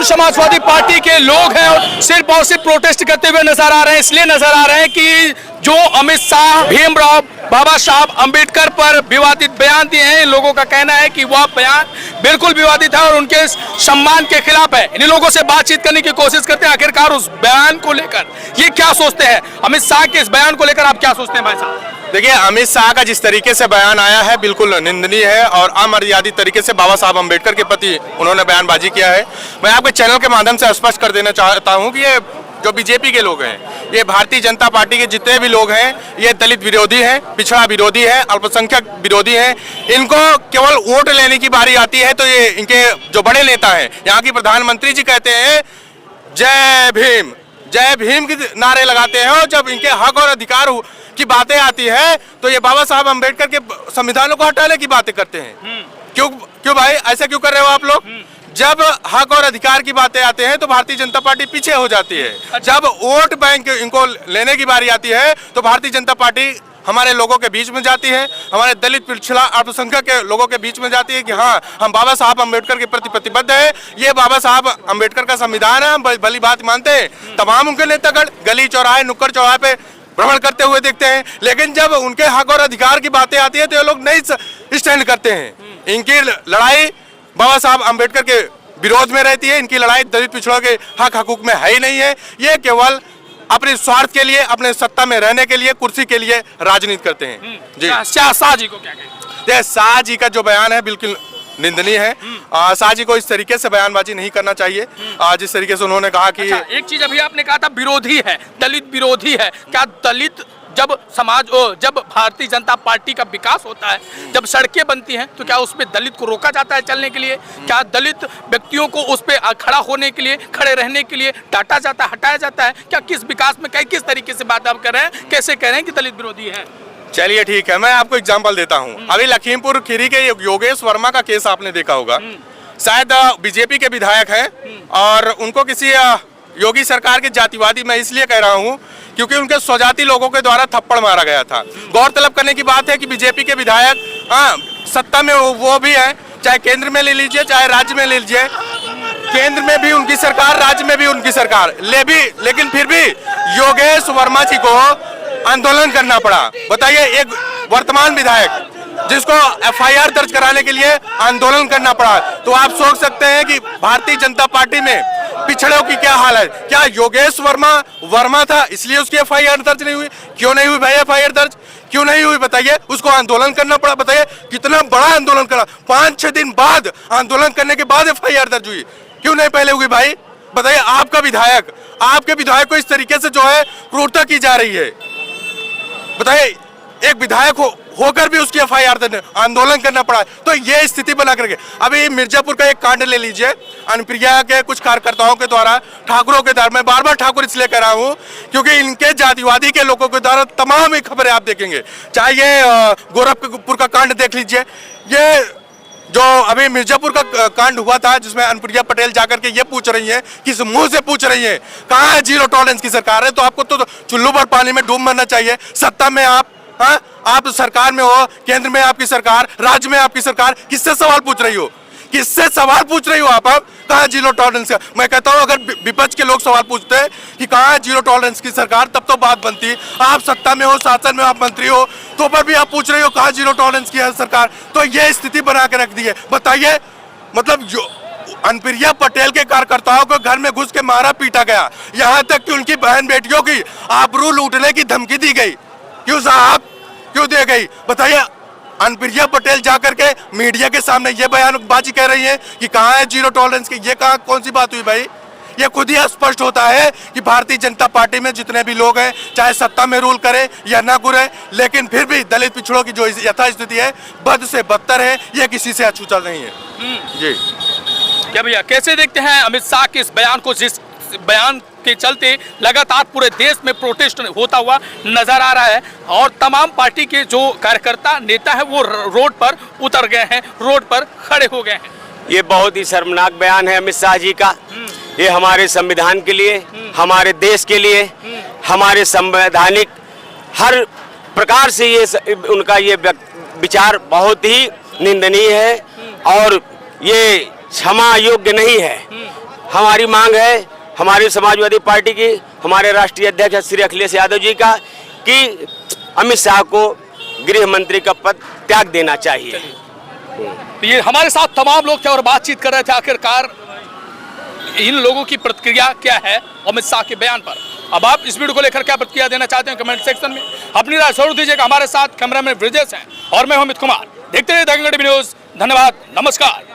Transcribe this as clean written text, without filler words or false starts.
तमाम समाजवादी पार्टी के लोग हैं और सिर्फ प्रोटेस्ट करते हुए नजर आ रहे हैं। इसलिए नजर आ रहे हैं कि जो अमित शाह भीमराव बाबा साहब अंबेडकर पर विवादित बयान दिए हैं, इन लोगों का कहना है कि वह बयान बिल्कुल विवादित है और उनके सम्मान के खिलाफ है। इन लोगों से बातचीत करने की कोशिश करते हैं, आखिरकार उस बयान को लेकर ये क्या सोचते हैं। अमित शाह के इस बयान को लेकर आप क्या सोचते हैं भाई साहब? देखिए, अमित शाह का जिस तरीके से बयान आया है बिल्कुल निंदनीय है और अमर्यादित तरीके से बाबा साहब अंबेडकर के प्रति उन्होंने बयानबाजी किया है। मैं आपके चैनल के माध्यम से स्पष्ट कर देना चाहता हूं कि ये जो बीजेपी के लोग हैं, ये भारतीय जनता पार्टी के जितने भी लोग हैं, ये दलित विरोधी हैं, पिछड़ा विरोधी है, अल्पसंख्यक विरोधी हैं। इनको केवल वोट लेने की बारी आती है तो ये इनके जो बड़े नेता हैं, यहाँ की प्रधानमंत्री जी कहते हैं जय भीम के नारे लगाते हैं और जब इनके हक और अधिकार की बातें आती है तो ये बाबा साहब अंबेडकर के संविधानों को हटाने की बातें करते हैं। क्यों भाई, ऐसा क्यों कर रहे हो आप लोग? जब हक और अधिकार की बातें आते हैं तो भारतीय जनता पार्टी पीछे हो जाती है। जब वोट बैंक इनको लेने की बारी आती है तो भारतीय जनता पार्टी हमारे लोगों के बीच में जाती है, हमारे दलित पिछड़ा अल्पसंख्यक के लोगों के बीच में जाती है कि हाँ, हम बाबा साहब अंबेडकर के प्रति प्रतिबद्ध है। ये बाबा साहब अंबेडकर का संविधान है, हम भली बात मानते हैं। तमाम उनके नेतागण गली चौराहे नुक्कड़ चौराहे पे भ्रमण करते हुए देखते हैं, लेकिन जब उनके हक और अधिकार की बातें आती है तो ये लोग नहीं स्टैंड करते हैं। इनकी लड़ाई बाबा साहब अंबेडकर के विरोध में रहती है, इनकी लड़ाई दलित पिछड़ों के हक हकूक में है ही नहीं है। ये केवल अपने स्वार्थ के लिए, अपने सत्ता में रहने के लिए, कुर्सी के लिए राजनीति करते हैं। जी, शाह जी को क्या कहें? शाह जी का जो बयान है बिल्कुल निंदनीय है। शाह जी को इस तरीके से बयानबाजी नहीं करना चाहिए जिस तरीके से उन्होंने कहा कि एक चीज अभी आपने कहा था विरोधी है, दलित विरोधी है। क्या दलित जब भारतीय जनता पार्टी का विकास होता है, जब सड़कें बनती हैं, तो क्या उसमें दलित को रोका जाता है चलने के लिए? क्या दलित व्यक्तियों को उस पे खड़ा होने के लिए, खड़े रहने के लिए डांटा जाता है, हटाया जाता है? क्या किस विकास में किस तरीके से बात आप कर रहे हैं, कैसे कह रहे हैं कि दलित विरोधी है? चलिए ठीक है, मैं आपको एग्जाम्पल देता हूँ। अभी लखीमपुर खीरी के योगेश वर्मा का केस आपने देखा होगा। शायद बीजेपी के विधायक हैं और उनको किसी योगी सरकार के जातिवादी, मैं इसलिए कह रहा हूँ क्योंकि उनके स्वजाति लोगों के द्वारा थप्पड़ मारा गया था। गौरतलब करने की बात है कि बीजेपी के विधायक सत्ता में वो भी है, चाहे केंद्र में ले लीजिए चाहे राज्य में ले लीजिए। केंद्र में भी उनकी सरकार, राज्य में भी उनकी सरकार, लेकिन फिर भी योगेश वर्मा जी को आंदोलन करना पड़ा। बताइए, एक वर्तमान विधायक जिसको एफआईआर दर्ज कराने के लिए आंदोलन करना पड़ा, तो आप सोच सकते हैं कि भारतीय जनता पार्टी में पिछड़ों की क्या हाल है। क्या योगेश वर्मा था इसलिए उसकी एफआईआर दर्ज नहीं हुई? क्यों नहीं हुई भाई एफआईआर दर्ज? क्यों नहीं हुई बताइए? उसको आंदोलन करना पड़ा। बताइए कितना बड़ा आंदोलन करा, 5-6 दिन बाद आंदोलन करने के बाद एफआईआर दर्ज हुई। क्यों नहीं पहले हुई भाई? बताइए, आपके विधायक को इस तरीके से जो है क्रूरता की जा रही है। बताइए, एक विधायक होकर भी उसकी एफआईआर आंदोलन करना पड़ा। तो ये स्थिति बना करके अभी मिर्जापुर का एक कांड ले लीजिए, अनुप्रिया के कुछ कार्यकर्ताओं के द्वारा, ठाकुरों के द्वारा, मैं बार बार ठाकुर इसलिए कह रहा हूँ क्योंकि इनके जातिवादी के लोगों के द्वारा तमाम खबरें आप देखेंगे। चाहे ये गोरखपुर का कांड देख लीजिए, ये जो अभी मिर्जापुर का कांड हुआ था जिसमें अनुप्रिया पटेल जाकर के ये पूछ रही है, किस मुंह से पूछ रही है, कहाँ है जीरो टॉलरेंस की सरकार है? तो आपको तो चुल्लू भर पानी में डूब मरना चाहिए। सत्ता में आप सरकार में हो, केंद्र में आपकी सरकार, राज्य में आपकी सरकार, किससे सवाल पूछ रही हो? किससे सवाल पूछ रही हो आप कहाँ जीरो टॉलरेंस का? मैं कहता हूँ अगर विपक्ष के लोग सवाल पूछते हैं कि कहाँ है जीरो टॉलरेंस की सरकार, तब तो बात बनती। आप सत्ता में हो, शासन में आप मंत्री हो, तो पर भी आप पूछ रही हो कहाँ जीरो टॉलरेंस की है सरकार। तो ये स्थिति बना के रख दी है। बताइए, मतलब अनुप्रिया पटेल के कार्यकर्ताओं को घर में घुस के मारा पीटा गया, यहाँ तक कि उनकी बहन बेटियों की आबरू लूटने की धमकी दी गई। क्यों साहब, क्यों दी गई? बताइए, अनुप्रिया पटेल जाकर के मीडिया के सामने ये बयानबाजी कर रही है कि कहाँ है जीरो टॉलरेंस की। ये कौन सी बात हुई भाई? ये खुद ही स्पष्ट होता है कि भारतीय जनता पार्टी में जितने भी लोग हैं, चाहे सत्ता में रूल करे या ना करे, लेकिन फिर भी दलित पिछड़ों की जो यथास्थिति है बद से बदतर है, ये किसी से अछूता नहीं है। जी क्या भैया, कैसे देखते हैं अमित शाह के इस बयान को, जिस बयान के चलते लगातार पूरे देश में प्रोटेस्ट होता हुआ नजर आ रहा है और तमाम पार्टी के जो कार्यकर्ता नेता हैं वो रोड पर उतर गए हैं, रोड पर खड़े हो गए हैं? ये बहुत ही शर्मनाक बयान है अमित शाह जी का। ये हमारे संविधान के लिए, हमारे देश के लिए, हमारे संवैधानिक हर प्रकार से ये उनका ये विचार बहुत ही निंदनीय है और ये क्षमा योग्य नहीं है। हमारी मांग है हमारी समाजवादी पार्टी की, हमारे राष्ट्रीय अध्यक्ष श्री अखिलेश यादव जी का, कि अमित शाह को गृह मंत्री का पद त्याग देना चाहिए। तो ये हमारे साथ तमाम लोग थे और बातचीत कर रहे थे आखिरकार इन लोगों की प्रतिक्रिया क्या है अमित शाह के बयान पर। अब आप इस वीडियो को लेकर क्या प्रतिक्रिया देना चाहते हैं कमेंट सेक्शन में अपनी राय जरूर दीजिएगा। हमारे साथ कैमरामैन ब्रिजेश हैं और मैं हूं अमित कुमार। देखते रहिए दंगल टीवी न्यूज। धन्यवाद, नमस्कार।